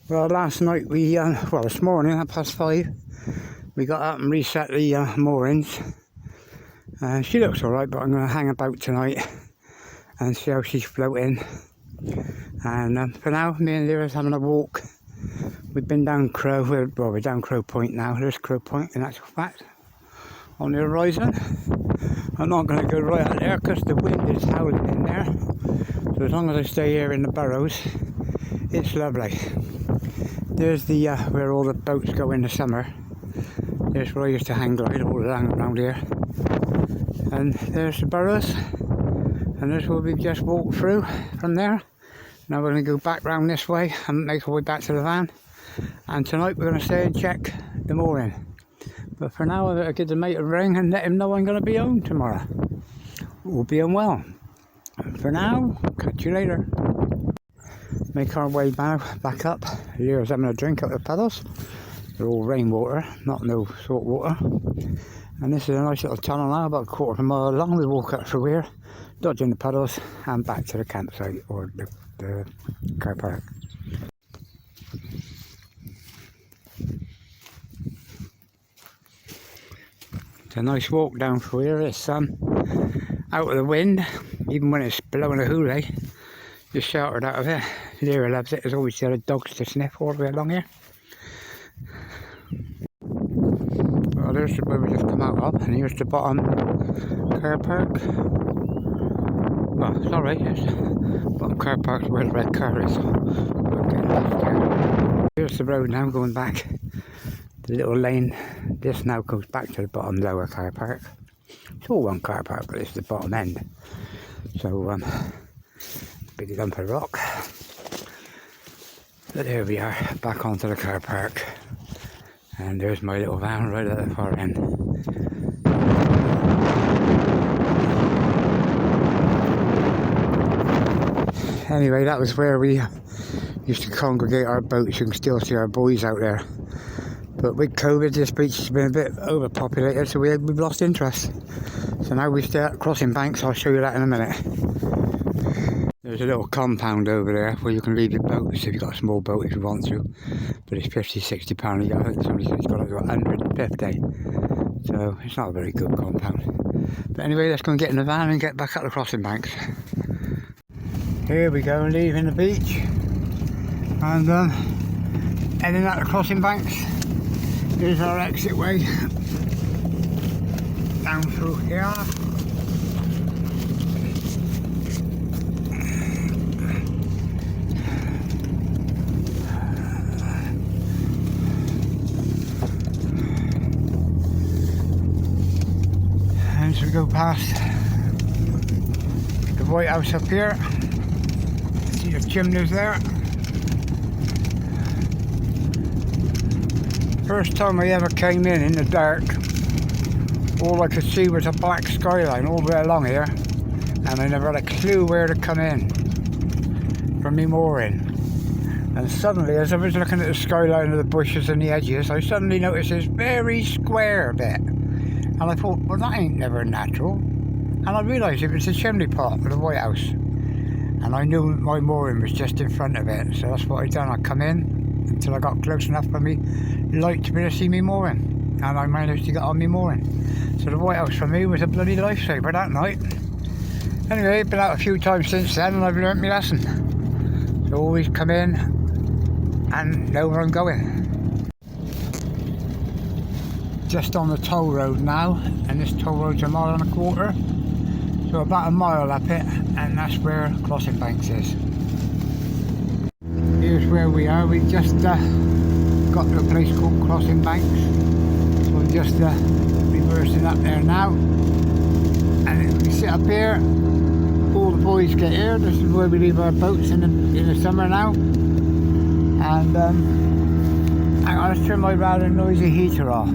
Well, last night this morning at 5:30, we got up and reset the moorings. She looks alright, but I'm going to hang about tonight and see how she's floating. And for now, me and Lyra's having a walk. We've been down we're down Crow Point now. There's Crow Point in actual fact on the horizon. I'm not going to go right out there because the wind is howling in there. So as long as I stay here in the burrows, it's lovely. There's the where all the boats go in the summer. There's where I used to hang glide all around here. And there's the burrows. And there's where we just walked through from there. Now we're going to go back round this way and make our way back to the van. And tonight we're going to stay and check the mooring. But for now I better give the mate a ring and let him know I'm going to be home tomorrow. We'll be unwell. And for now, catch you later. Make our way back up. Lyra's having a drink out of the puddles. They're all rainwater, not no salt water. And this is a nice little tunnel now, about a quarter of a mile long. We walk up through here, dodging the puddles, and back to the campsite or the car park. It's a nice walk down through here. It's out of the wind, even when it's blowing a hoolie. Just sheltered out of it. Lyra loves it. There's always the other dogs to sniff all the way along here. Well, there's where we just come out of, and here's the bottom car park. Well, it's alright, yes. Bottom car park's where the red car is. Here's the road now going back. The little lane. This now goes back to the bottom lower car park. It's all one car park, but it's the bottom end. So, big lump of rock. But there we are, back onto the car park. And there's my little van right at the far end. Anyway, that was where we used to congregate our boats. You can still see our boys out there. But with COVID, this beach has been a bit overpopulated, so we've lost interest. So now we stay at Crossing Banks. I'll show you that in a minute. There's a little compound over there where you can leave your boats if you've got a small boat if you want to. But it's £50–60 a year. I think somebody said it's got up to 150. So it's not a very good compound. But anyway, let's go and get in the van and get back at the Crossing Banks. Here we go, leaving the beach. And heading out the Crossing Banks. Here's our exit way. Down through here. As we go past the White House up here, see the chimneys there. First time I ever came in the dark, all I could see was a black skyline all the way along here, and I never had a clue where to come in from me mooring. And suddenly, as I was looking at the skyline of the bushes and the edges, I suddenly noticed this very square bit. And I thought, well, that ain't never natural. And I realised it was the chimney pot of the White House. And I knew my mooring was just in front of it. So that's what I done. I come in until I got close enough for me light to be able to see me mooring. And I managed to get on me mooring. So the White House for me was a bloody lifesaver that night. Anyway, been out a few times since then and I've learnt my lesson. So always come in and know where I'm going. Just on the toll road now, and this toll road's 1.25 miles, so about a mile up it, and that's where Crossing Banks is. Here's where we are. We just got to a place called Crossing Banks, so we're just reversing up there now, and we sit up here. All the boys get here. This is where we leave our boats in the summer now, and hang on, let's turn my rather noisy heater off.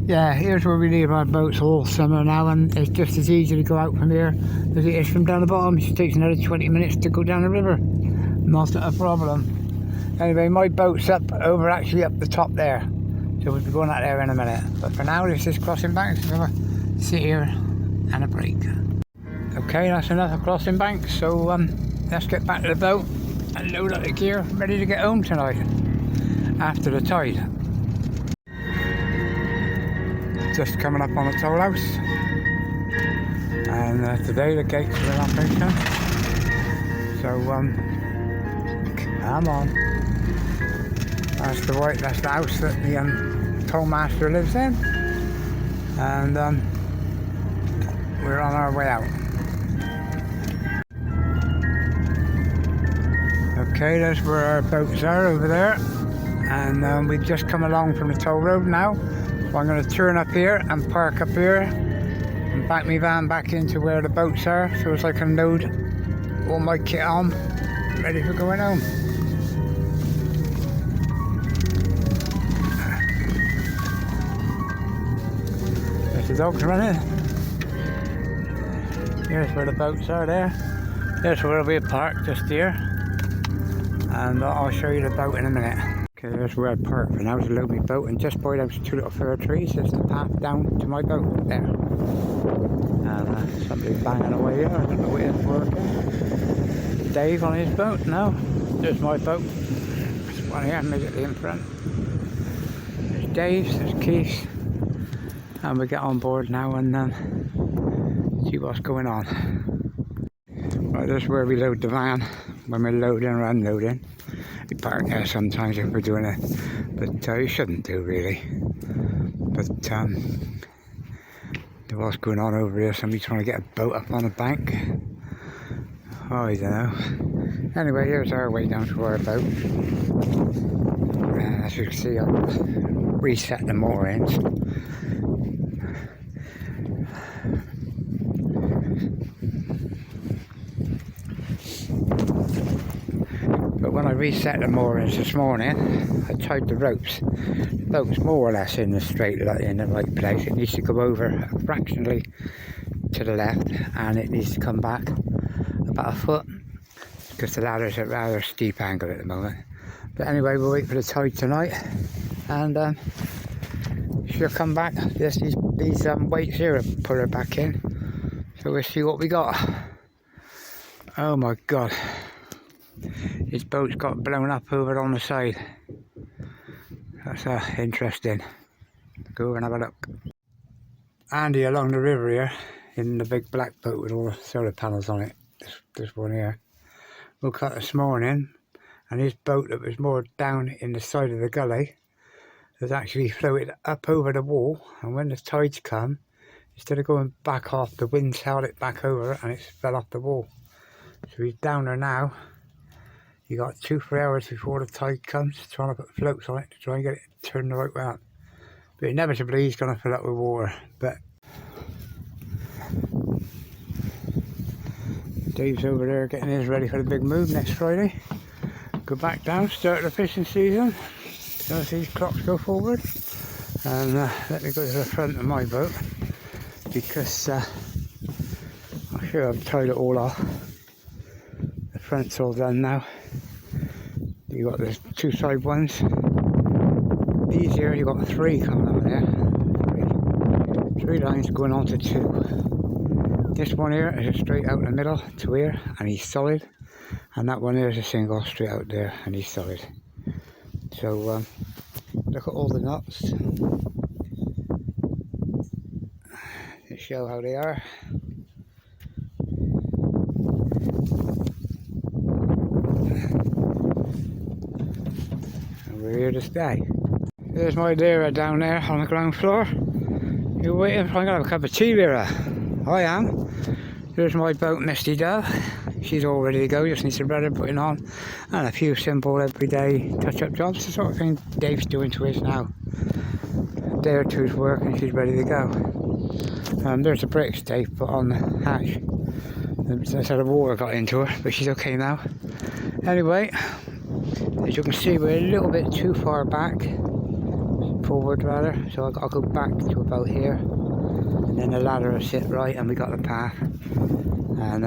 Yeah, here's where we leave our boats all summer now, and it's just as easy to go out from here as it is from down the bottom. It takes another 20 minutes to go down the river. Not a problem. Anyway, my boat's actually up the top there. So we'll be going out there in a minute. But for now, this is Crossing Banks. We're going to sit here and a break. Okay, that's enough of Crossing Banks. So let's get back to the boat and load up the gear, ready to get home tonight after the tide. Just coming up on the toll house, and today the gates are in operation. So come on. That's the house that the toll master lives in, and we're on our way out. Okay, that's where our boats are over there, and we've just come along from the toll road now. So I'm going to turn up here and park up here and back my van back into where the boats are, so as I can load all my kit on, ready for going home. There's the dogs running. Here's where the boats are there. There's where we'll park, just here. And I'll show you the boat in a minute. Okay, there's where I parked for now to load my boat, and just by those two little fir trees there's the path down to my boat there. And somebody's banging away here, I don't know what it's working. Dave on his boat, no. There's my boat. There's one here immediately in front. There's Dave's, there's Keith's. And we get on board now and see what's going on. Right, this is where we load the van when we're loading or unloading. We park there sometimes if we're doing it, but you shouldn't do really. But what's going on over here? Somebody trying to get a boat up on a bank. Oh, I don't know. Anyway, here's our way down to our boat. As you can see, I've reset the moorings. But when I reset the moorings this morning, I tied the ropes. The boat's more or less in the right place. It needs to go over fractionally to the left, and it needs to come back about a foot because the ladder's at a rather steep angle at the moment. But anyway, we'll wait for the tide tonight, and she'll come back. Just these weights here will put her back in. So we'll see what we got. Oh my God. His boat's got blown up over on the side. That's interesting. Go over and have a look. Andy along the river here, in the big black boat with all the solar panels on it. This one here. Woke up this morning, and his boat that was moored down in the side of the gully has actually floated up over the wall, and when the tides come, instead of going back off, the wind's held it back over and it fell off the wall. So he's down there now. You got 2-3 hours before the tide comes, trying to put floats on it to try and get it turned the right way up. But inevitably he's going to fill up with water. But Dave's over there getting his ready for the big move next Friday. Go back down, start the fishing season. So as these clocks go forward. And let me go to the front of my boat, because I'm sure I've tied it all off. The front's all done now. You got the 2 side ones. These here, you got 3 coming on there. 3 lines going on to 2. This one here is a straight out in the middle to here, and he's solid. And that one here is a single straight out there, and he's solid. So look at all the knots to show how they are. We're here to stay. There's my Lyra down there on the ground floor. You're waiting for, I'm going to have a cup of tea, Lyra. I am. There's my boat, Misty Dove. She's all ready to go, just needs some rudder putting on. And a few simple everyday touch-up jobs, the sort of thing Dave's doing to his now. A day or two's work and she's ready to go. There's the brakes Dave put on the hatch. So the water got into her, but she's okay now. Anyway, as you can see, we're a little bit too far back, forward rather, so I'll go back to about here, and then the ladder will sit right, and we got the path. And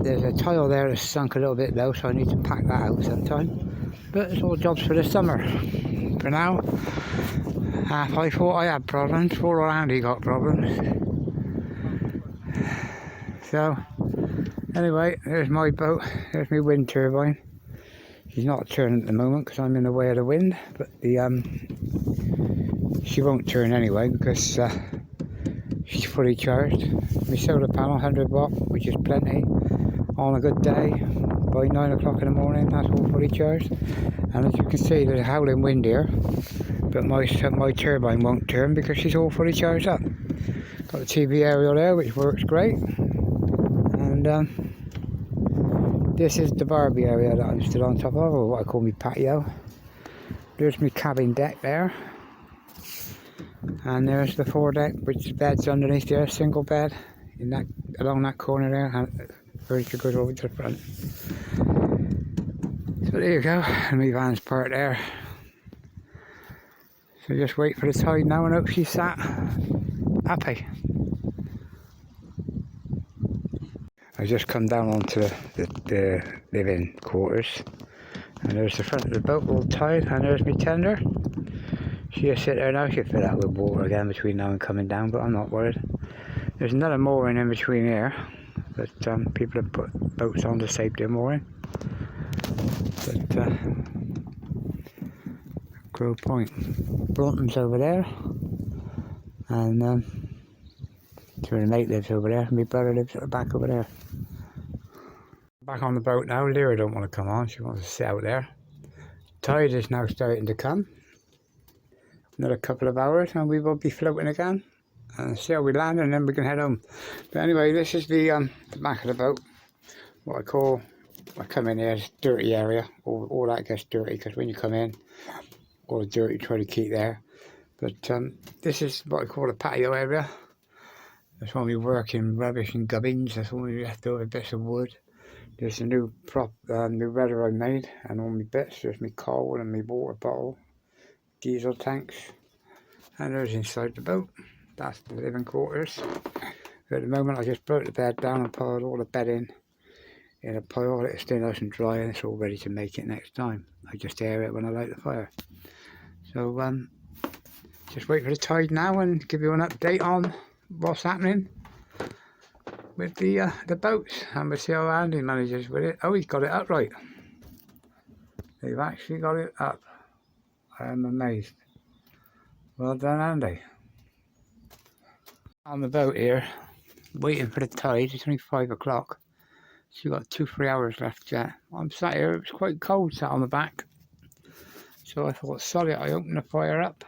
there's a tile there that's sunk a little bit low, so I need to pack that out sometime. But it's all jobs for the summer. For now, I thought I had problems, poor old Andy got problems. So, anyway, there's my boat, there's my wind turbine. She's not turning at the moment because I'm in the way of the wind, but she won't turn anyway because she's fully charged. My solar panel 100 watt, which is plenty on a good day. By 9 o'clock in the morning, that's all fully charged. And as you can see, there's a howling wind here, but my turbine won't turn because she's all fully charged up. Got the TV aerial there, which works great. And this is the Barbie area that I'm still on top of, or what I call my patio. There's my cabin deck there. And there's the foredeck, which bed's underneath there, single bed, in that along that corner there, and furniture goes over to the front. So there you go, and my van's parked there. So just wait for the tide now and hope she's sat happy. I just come down onto the living quarters, and there's the front of the boat all tied, and there's my tender. She'll sit there now, she'll fill out with water again between now and coming down, but I'm not worried. There's another mooring in between here, but people have put boats on the safety mooring. But Grove Point, Brunton's over there, and where the mate lives over there, and my brother lives at the back over there. Back on the boat now. Lyra don't want to come on, she wants to sit out there. Tide is now starting to come. Another couple of hours and we will be floating again and see how we land, and then we can head home. But anyway, this is the back of the boat, what I come in here is dirty area. All that gets dirty because when you come in, all the dirt you try to keep there. But this is what I call a patio area. That's when we work in rubbish and gubbins. That's when we left over bits of wood. There's a new new rudder I made, and all my bits. There's my coal and my water bottle, diesel tanks, and there's inside the boat. That's the living quarters. At the moment I just broke the bed down and piled all the bed in a pile. It's still nice and dry, and it's all ready to make it next time. I just air it when I light the fire. So just wait for the tide now and give you an update on what's happening with the boats, and we'll see how Andy manages with it. Oh, he's got it up right. They've actually got it up. I am amazed. Well done, Andy. On the boat here, waiting for the tide. It's only 5 o'clock. So you've got 2-3 hours left yet. I'm sat here, it was quite cold sat on the back. So I thought, solid, I opened the fire up.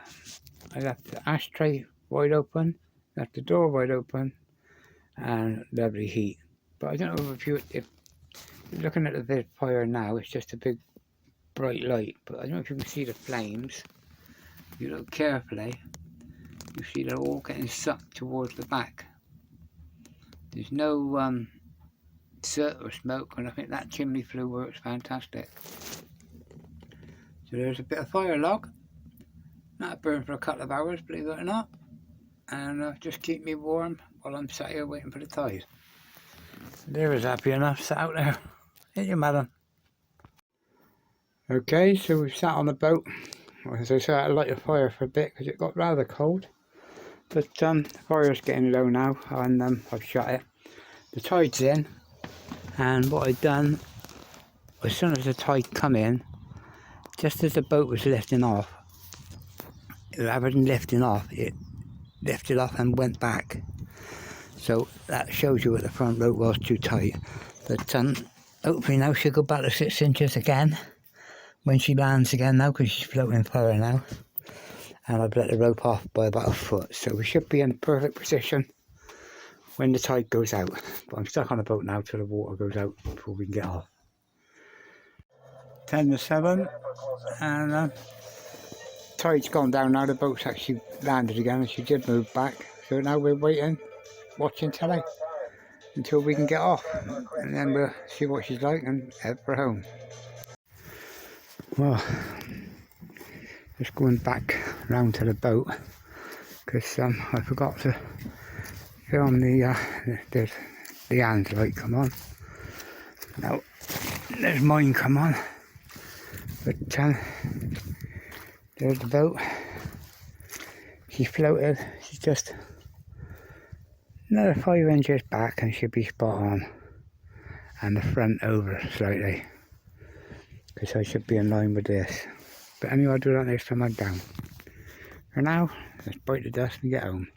I left the ashtray wide open, left the door wide open, and lovely heat. But I don't know if you're looking at the big fire now, it's just a big bright light, but I don't know if you can see the flames. If you look carefully, you see they're all getting sucked towards the back. There's no soot or smoke, and I think that chimney flue works fantastic. So there's a bit of fire log. That'll burn for a couple of hours, believe it or not, and just keep me warm while I'm sat here waiting for the tide. There is happy enough sat out there. Ain't you, madam? Okay, so we've sat on the boat. As I said, I light the fire for a bit because it got rather cold. But the fire's getting low now, and I've shut it. The tide's in, and what I've done, as soon as the tide come in, just as the boat was lifting off, rather than lifting off, it lifted off and went back. So that shows you that the front rope was too tight. But hopefully now she'll go back to 6 inches again when she lands again now, because she's floating further now. And I've let the rope off by about a foot, so we should be in a perfect position when the tide goes out. But I'm stuck on the boat now till the water goes out before we can get off. 10 to 7, and tide's gone down now. The boat's actually landed again, and she did move back. So now we're waiting, watching telly until we can get off, and then we'll see what she's like and head for home. Well, just going back round to the boat because I forgot to film the hand light come on. Now there's mine come on, but there's the boat. She floated. She's just another 5 inches back and she'll be spot on, and the front over slightly. because I should be in line with this. But anyway, I'll do that next time I'm down. For now, let's bite the dust and get home.